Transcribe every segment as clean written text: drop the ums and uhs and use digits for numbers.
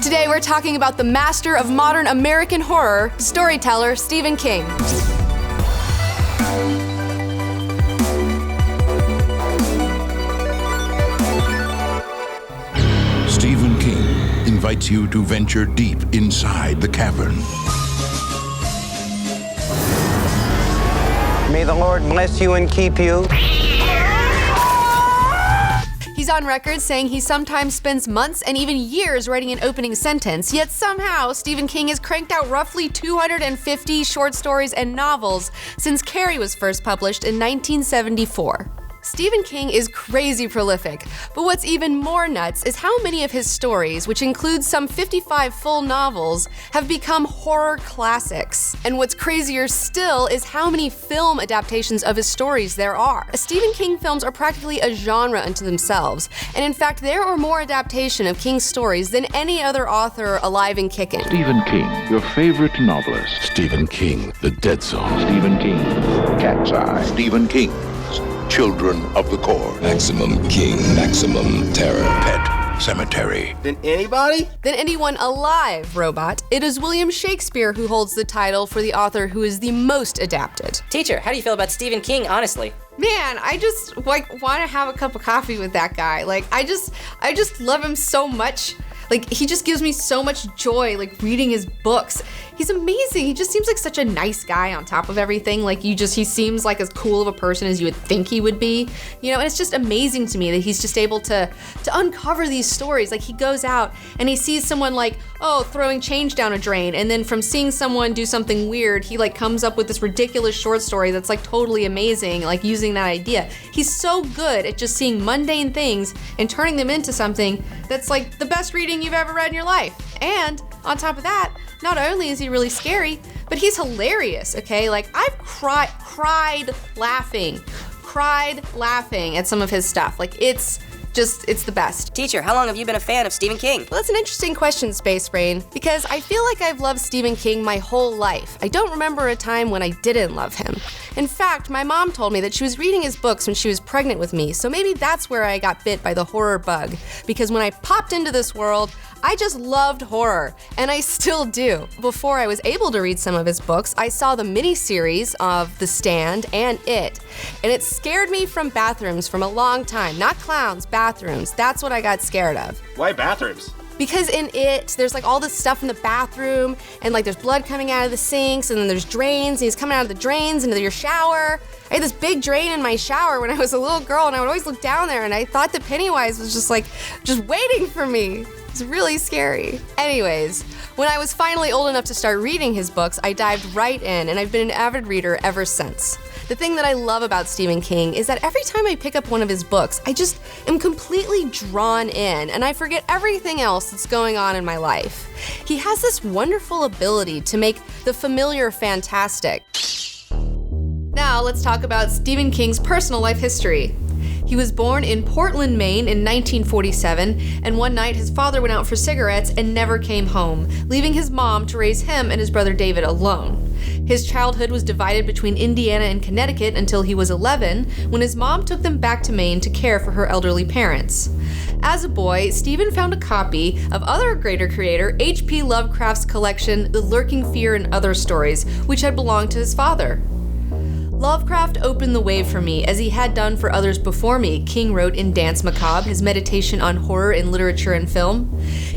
Today we're talking about the master of modern American horror, storyteller Stephen King. Stephen King invites you to venture deep inside the cavern. May the Lord bless you and keep you. He's on record saying he sometimes spends months and even years writing an opening sentence, yet somehow Stephen King has cranked out roughly 250 short stories and novels since Carrie was first published in 1974. Stephen King is crazy prolific, but what's even more nuts is how many of his stories, which includes some 55 full novels, have become horror classics. And what's crazier still is how many film adaptations of his stories there are. Stephen King films are practically a genre unto themselves, and in fact there are more adaptations of King's stories than any other author alive and kicking. Stephen King, your favorite novelist. Stephen King, The Dead Zone. Stephen King, Cat's Eye. Stephen King, Children of the Corn. Maximum King, Maximum Terror. Pet Cemetery. Than anybody? Than anyone alive, robot. It is William Shakespeare who holds the title for the author who is the most adapted. Teacher, how do you feel about Stephen King, honestly? Man, I just want to have a cup of coffee with that guy. I just love him so much. He just gives me so much joy, reading his books. He's amazing. He just seems like such a nice guy on top of everything. He seems like as cool of a person as you would think he would be. And it's just amazing to me that he's just able to uncover these stories. He goes out and he sees someone throwing change down a drain, and then from seeing someone do something weird, he comes up with this ridiculous short story that's totally amazing, using that idea. He's so good at just seeing mundane things and turning them into something that's the best reading you've ever read in your life. And on top of that, not only is he really scary, but he's hilarious, okay? I've cried laughing at some of his stuff. It's the best. Teacher, how long have you been a fan of Stephen King? Well, that's an interesting question, Space Brain, because I feel like I've loved Stephen King my whole life. I don't remember a time when I didn't love him. In fact, my mom told me that she was reading his books when she was pregnant with me, so maybe that's where I got bit by the horror bug. Because when I popped into this world, I just loved horror, and I still do. Before I was able to read some of his books, I saw the miniseries of The Stand and It, and it scared me from bathrooms from a long time. Not clowns, bathrooms. That's what I got scared of. Why bathrooms? Because in it, there's all this stuff in the bathroom, and there's blood coming out of the sinks, and then there's drains, and he's coming out of the drains into your shower. I had this big drain in my shower when I was a little girl, and I would always look down there, and I thought that Pennywise was just waiting for me. It's really scary. Anyways, when I was finally old enough to start reading his books, I dived right in, and I've been an avid reader ever since. The thing that I love about Stephen King is that every time I pick up one of his books, I just am completely drawn in, and I forget everything else that's going on in my life. He has this wonderful ability to make the familiar fantastic. Now let's talk about Stephen King's personal life history. He was born in Portland, Maine in 1947, and one night his father went out for cigarettes and never came home, leaving his mom to raise him and his brother David alone. His childhood was divided between Indiana and Connecticut until he was 11, when his mom took them back to Maine to care for her elderly parents. As a boy, Stephen found a copy of other greater creator H.P. Lovecraft's collection, The Lurking Fear and Other Stories, which had belonged to his father. Lovecraft opened the way for me, as he had done for others before me, King wrote in Danse Macabre, his meditation on horror in literature and film.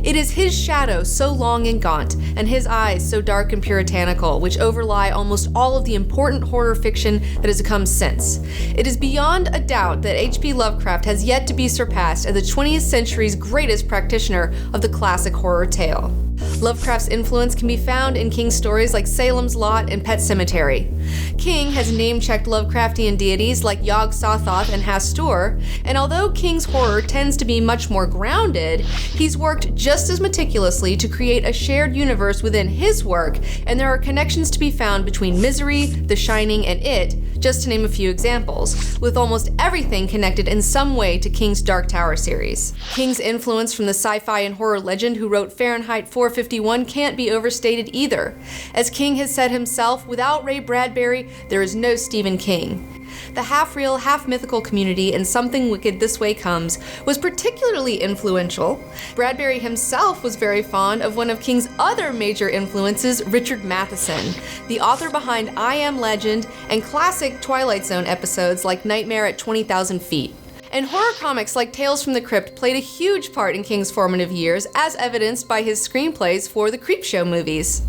It is his shadow so long and gaunt, and his eyes so dark and puritanical, which overlie almost all of the important horror fiction that has come since. It is beyond a doubt that H.P. Lovecraft has yet to be surpassed as the 20th century's greatest practitioner of the classic horror tale. Lovecraft's influence can be found in King's stories like Salem's Lot and Pet Sematary. King has name-checked Lovecraftian deities like Yog-Sothoth and Hastur, and although King's horror tends to be much more grounded, he's worked just as meticulously to create a shared universe within his work, and there are connections to be found between Misery, The Shining, and It, just to name a few examples, with almost everything connected in some way to King's Dark Tower series. King's influence from the sci-fi and horror legend who wrote Fahrenheit 451 451 can't be overstated either. As King has said himself, without Ray Bradbury, there is no Stephen King. The half-real, half-mythical community in Something Wicked This Way Comes was particularly influential. Bradbury himself was very fond of one of King's other major influences, Richard Matheson, the author behind I Am Legend and classic Twilight Zone episodes like Nightmare at 20,000 Feet. And horror comics like Tales from the Crypt played a huge part in King's formative years, as evidenced by his screenplays for the Creepshow movies.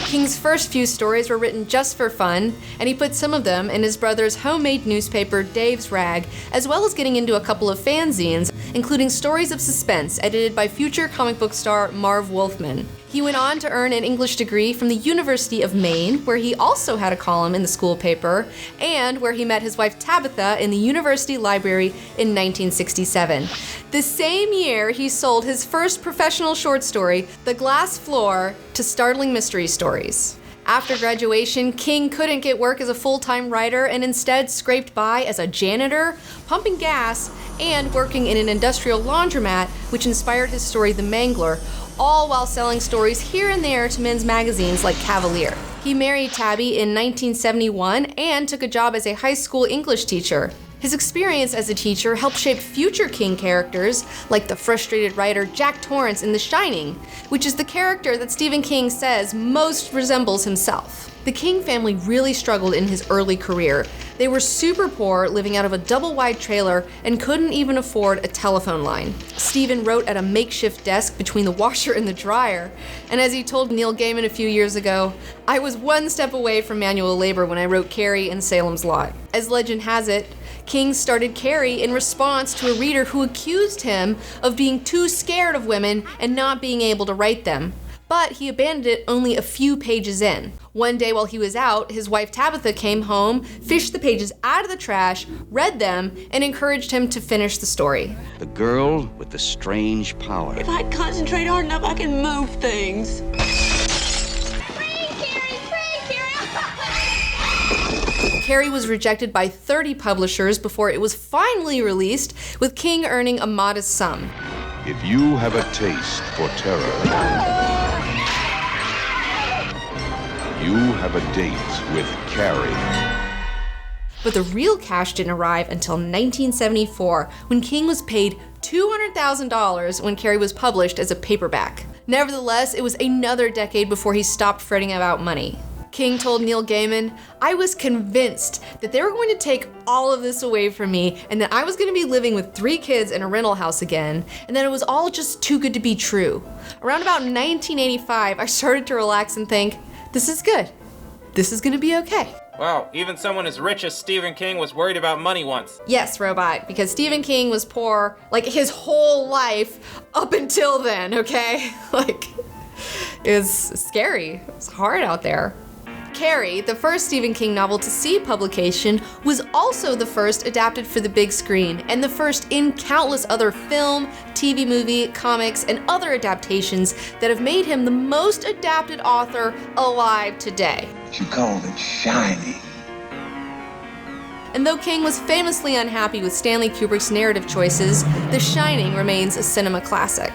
King's first few stories were written just for fun, and he put some of them in his brother's homemade newspaper, Dave's Rag, as well as getting into a couple of fanzines, including Stories of Suspense, edited by future comic book star Marv Wolfman. He went on to earn an English degree from the University of Maine, where he also had a column in the school paper, and where he met his wife Tabitha in the university library in 1967. The same year, he sold his first professional short story, The Glass Floor, to Startling Mystery Stories. After graduation, King couldn't get work as a full-time writer and instead scraped by as a janitor, pumping gas, and working in an industrial laundromat, which inspired his story The Mangler, all while selling stories here and there to men's magazines like Cavalier. He married Tabby in 1971 and took a job as a high school English teacher. His experience as a teacher helped shape future King characters, like the frustrated writer Jack Torrance in The Shining, which is the character that Stephen King says most resembles himself. The King family really struggled in his early career. They were super poor, living out of a double-wide trailer, and couldn't even afford a telephone line. Stephen wrote at a makeshift desk between the washer and the dryer, and as he told Neil Gaiman a few years ago, "I was one step away from manual labor when I wrote Carrie and Salem's Lot." As legend has it, King started Carrie in response to a reader who accused him of being too scared of women and not being able to write them. But he abandoned it only a few pages in. One day while he was out, his wife Tabitha came home, fished the pages out of the trash, read them, and encouraged him to finish the story. The girl with the strange power. If I concentrate hard enough, I can move things. Carrie was rejected by 30 publishers before it was finally released, with King earning a modest sum. If you have a taste for terror, you have a date with Carrie. But the real cash didn't arrive until 1974, when King was paid $200,000 when Carrie was published as a paperback. Nevertheless, it was another decade before he stopped fretting about money. King told Neil Gaiman, "I was convinced that they were going to take all of this away from me and that I was going to be living with 3 kids in a rental house again, and that it was all just too good to be true." Around about 1985, I started to relax and think, this is good. This is going to be okay. Wow, even someone as rich as Stephen King was worried about money once. Yes, Robot, because Stephen King was poor, like, his whole life up until then, okay? Like, it was scary. It was hard out there. Carrie, the first Stephen King novel to see publication, was also the first adapted for the big screen, and the first in countless other film, TV movie, comics, and other adaptations that have made him the most adapted author alive today. You call it shiny. And though King was famously unhappy with Stanley Kubrick's narrative choices, The Shining remains a cinema classic.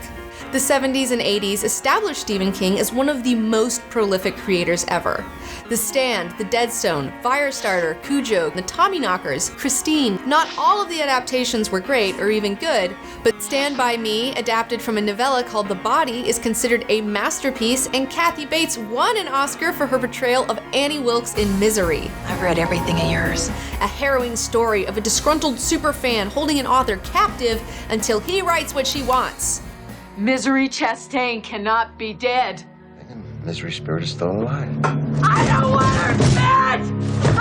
The 70s and 80s established Stephen King as one of the most prolific creators ever. The Stand, The Deadstone, Firestarter, Cujo, The Tommyknockers, Christine, not all of the adaptations were great or even good, but Stand By Me, adapted from a novella called The Body, is considered a masterpiece, and Kathy Bates won an Oscar for her portrayal of Annie Wilkes in Misery. I've read everything of yours. A harrowing story of a disgruntled superfan holding an author captive until he writes what she wants. Misery Chastain cannot be dead. Misery Spirit is still alive. I don't want her dead!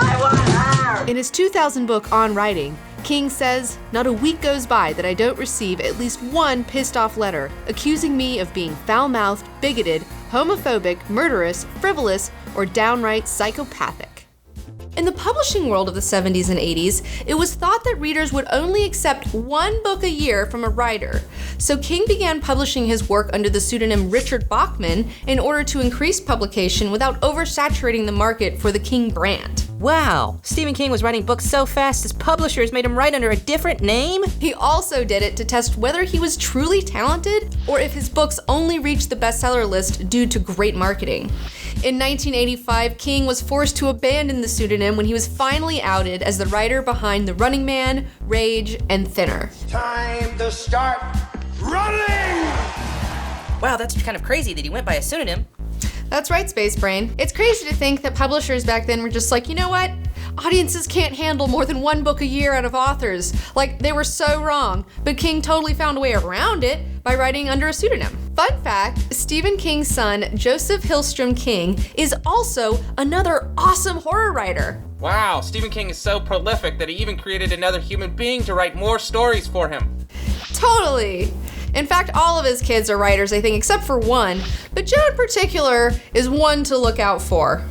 I want her! In his 2000 book On Writing, King says, "Not a week goes by that I don't receive at least one pissed-off letter accusing me of being foul-mouthed, bigoted, homophobic, murderous, frivolous, or downright psychopathic." In the publishing world of the 70s and 80s, it was thought that readers would only accept one book a year from a writer. So King began publishing his work under the pseudonym Richard Bachman in order to increase publication without oversaturating the market for the King brand. Wow, Stephen King was writing books so fast his publishers made him write under a different name? He also did it to test whether he was truly talented or if his books only reached the bestseller list due to great marketing. In 1985, King was forced to abandon the pseudonym when he was finally outed as the writer behind The Running Man, Rage, and Thinner. Time to start running! Wow, that's kind of crazy that he went by a pseudonym. That's right, Space Brain. It's crazy to think that publishers back then were just like, you know what? Audiences can't handle more than one book a year out of authors. Like, they were so wrong. But King totally found a way around it by writing under a pseudonym. Fun fact, Stephen King's son, Joseph Hillstrom King, is also another awesome horror writer. Wow, Stephen King is so prolific that he even created another human being to write more stories for him. Totally. In fact, all of his kids are writers, I think, except for one, but Joe in particular is one to look out for.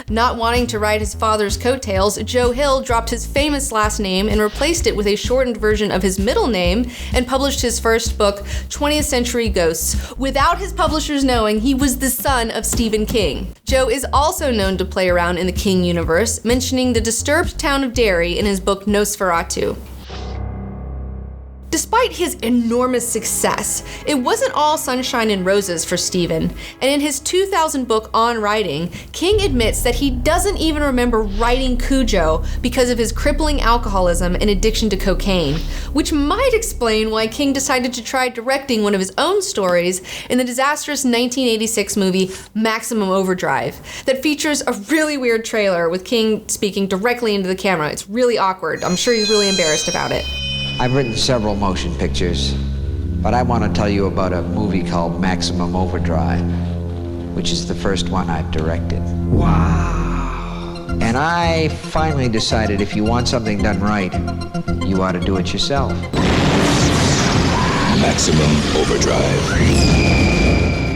Not wanting to ride his father's coattails, Joe Hill dropped his famous last name and replaced it with a shortened version of his middle name and published his first book, 20th Century Ghosts, without his publishers knowing he was the son of Stephen King. Joe is also known to play around in the King universe, mentioning the disturbed town of Derry in his book Nosferatu. Despite his enormous success, it wasn't all sunshine and roses for Stephen, and in his 2000 book On Writing, King admits that he doesn't even remember writing Cujo because of his crippling alcoholism and addiction to cocaine, which might explain why King decided to try directing one of his own stories in the disastrous 1986 movie Maximum Overdrive that features a really weird trailer with King speaking directly into the camera. It's really awkward. I'm sure he's really embarrassed about it. I've written several motion pictures, but I want to tell you about a movie called Maximum Overdrive, which is the first one I've directed. Wow! And I finally decided if you want something done right, you ought to do it yourself. Maximum Overdrive.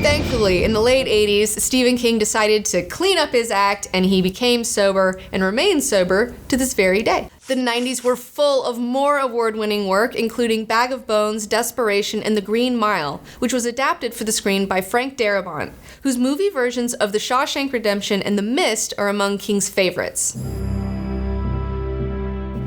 Thankfully, in the late 80s, Stephen King decided to clean up his act and he became sober and remains sober to this very day. The 90s were full of more award-winning work, including Bag of Bones, Desperation, and The Green Mile, which was adapted for the screen by Frank Darabont, whose movie versions of The Shawshank Redemption and The Mist are among King's favorites.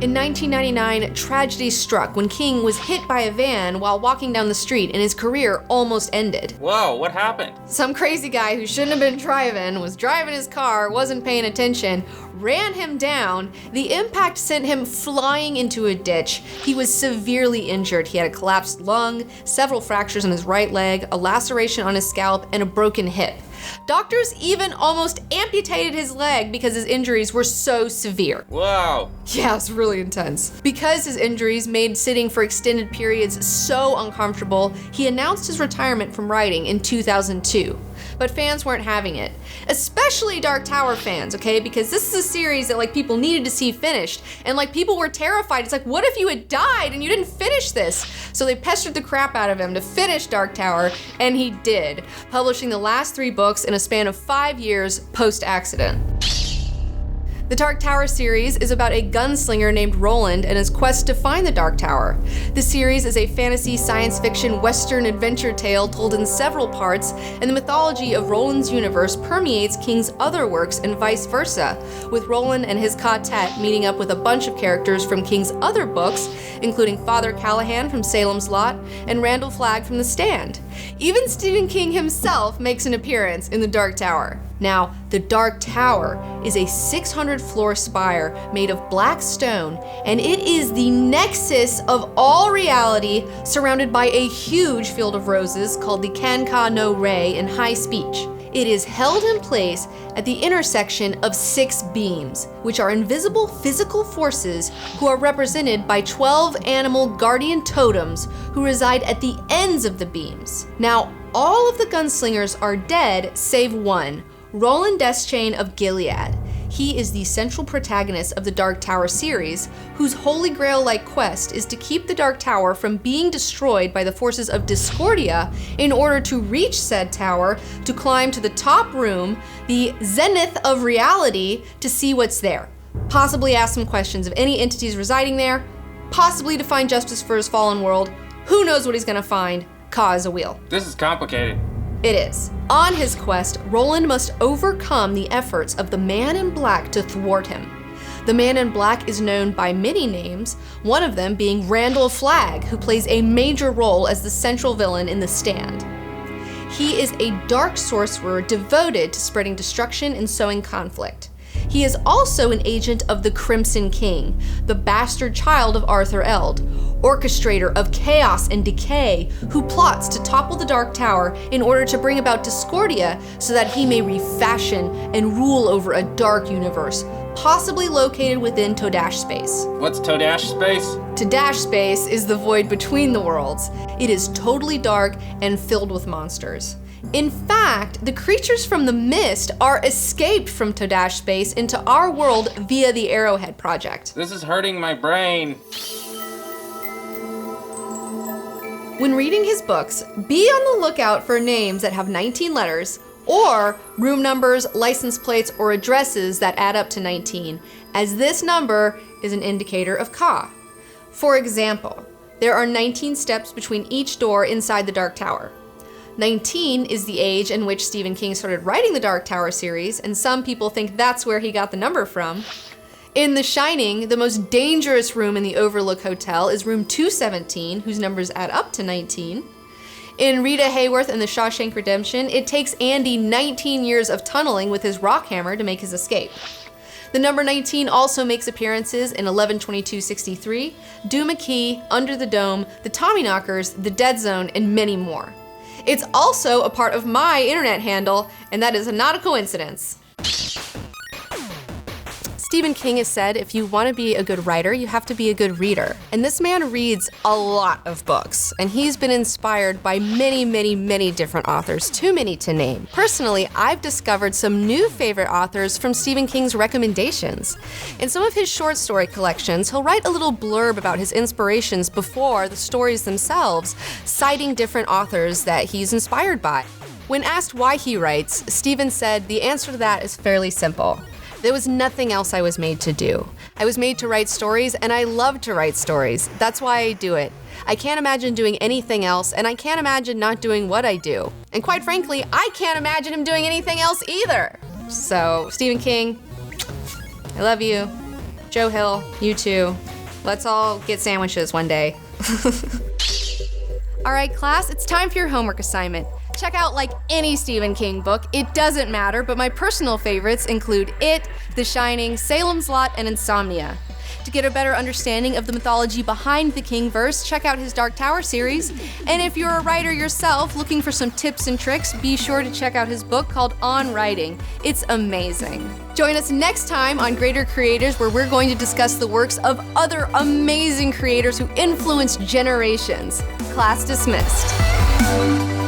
In 1999, tragedy struck when King was hit by a van while walking down the street and his career almost ended. Whoa, what happened? Some crazy guy who shouldn't have been driving, was driving his car, wasn't paying attention, ran him down. The impact sent him flying into a ditch. He was severely injured. He had a collapsed lung, several fractures in his right leg, a laceration on his scalp, and a broken hip. Doctors even almost amputated his leg because his injuries were so severe. Whoa. Yeah, it's really intense. Because his injuries made sitting for extended periods so uncomfortable, he announced his retirement from writing in 2002. But fans weren't having it. Especially Dark Tower fans, okay? Because this is a series that people needed to see finished. And people were terrified. It's what if you had died and you didn't finish this? So they pestered the crap out of him to finish Dark Tower, and he did, publishing the last 3 books in a span of 5 years post-accident. The Dark Tower series is about a gunslinger named Roland and his quest to find the Dark Tower. The series is a fantasy, science fiction, western adventure tale told in several parts, and the mythology of Roland's universe permeates King's other works and vice versa, with Roland and his quartet meeting up with a bunch of characters from King's other books, including Father Callahan from Salem's Lot and Randall Flagg from The Stand. Even Stephen King himself makes an appearance in the Dark Tower. Now, the Dark Tower is a 600-floor spire made of black stone, and it is the nexus of all reality, surrounded by a huge field of roses called the Kanka no Rei in high speech. It is held in place at the intersection of 6 beams, which are invisible physical forces who are represented by 12 animal guardian totems who reside at the ends of the beams. Now, all of the gunslingers are dead save one, Roland Deschain of Gilead. He is the central protagonist of the Dark Tower series, whose Holy Grail-like quest is to keep the Dark Tower from being destroyed by the forces of Discordia in order to reach said tower, to climb to the top room, the zenith of reality, to see what's there. Possibly ask some questions of any entities residing there, possibly to find justice for his fallen world, Who knows what he's gonna find? Ka is a wheel. This is complicated. It is. On his quest, Roland must overcome the efforts of the Man in Black to thwart him. The Man in Black is known by many names, one of them being Randall Flagg, who plays a major role as the central villain in The Stand. He is a dark sorcerer devoted to spreading destruction and sowing conflict. He is also an agent of the Crimson King, the bastard child of Arthur Eld, orchestrator of chaos and decay, who plots to topple the Dark Tower in order to bring about Discordia so that he may refashion and rule over a dark universe, possibly located within Todash space. What's Todash space? Todash space is the void between the worlds. It is totally dark and filled with monsters. In fact, the creatures from the Mist are escaped from Todash space into our world via the Arrowhead Project. This is hurting my brain. When reading his books, be on the lookout for names that have 19 letters, or room numbers, license plates, or addresses that add up to 19, as this number is an indicator of Ka. For example, there are 19 steps between each door inside the Dark Tower. 19 is the age in which Stephen King started writing the Dark Tower series, and some people think that's where he got the number from. In The Shining, the most dangerous room in the Overlook Hotel is room 217, whose numbers add up to 19. In Rita Hayworth and The Shawshank Redemption, it takes Andy 19 years of tunneling with his rock hammer to make his escape. The number 19 also makes appearances in 11/22/63, Doom McKee, Under the Dome, The Tommyknockers, The Dead Zone, and many more. It's also a part of my internet handle, and that is not a coincidence. Stephen King has said if you want to be a good writer, you have to be a good reader. And this man reads a lot of books, and he's been inspired by many, many, many different authors, too many to name. Personally, I've discovered some new favorite authors from Stephen King's recommendations. In some of his short story collections, he'll write a little blurb about his inspirations before the stories themselves, citing different authors that he's inspired by. When asked why he writes, Stephen said the answer to that is fairly simple. There was nothing else I was made to do. I was made to write stories, and I love to write stories. That's why I do it. I can't imagine doing anything else, and I can't imagine not doing what I do. And quite frankly, I can't imagine him doing anything else either. So, Stephen King, I love you. Joe Hill, you too. Let's all get sandwiches one day. All right, class, it's time for your homework assignment. Check out like any Stephen King book, it doesn't matter, but my personal favorites include It, The Shining, Salem's Lot, and Insomnia. To get a better understanding of the mythology behind the King-verse, check out his Dark Tower series. And if you're a writer yourself looking for some tips and tricks, be sure to check out his book called On Writing. It's amazing. Join us next time on Greater Creators, where we're going to discuss the works of other amazing creators who influenced generations. Class dismissed.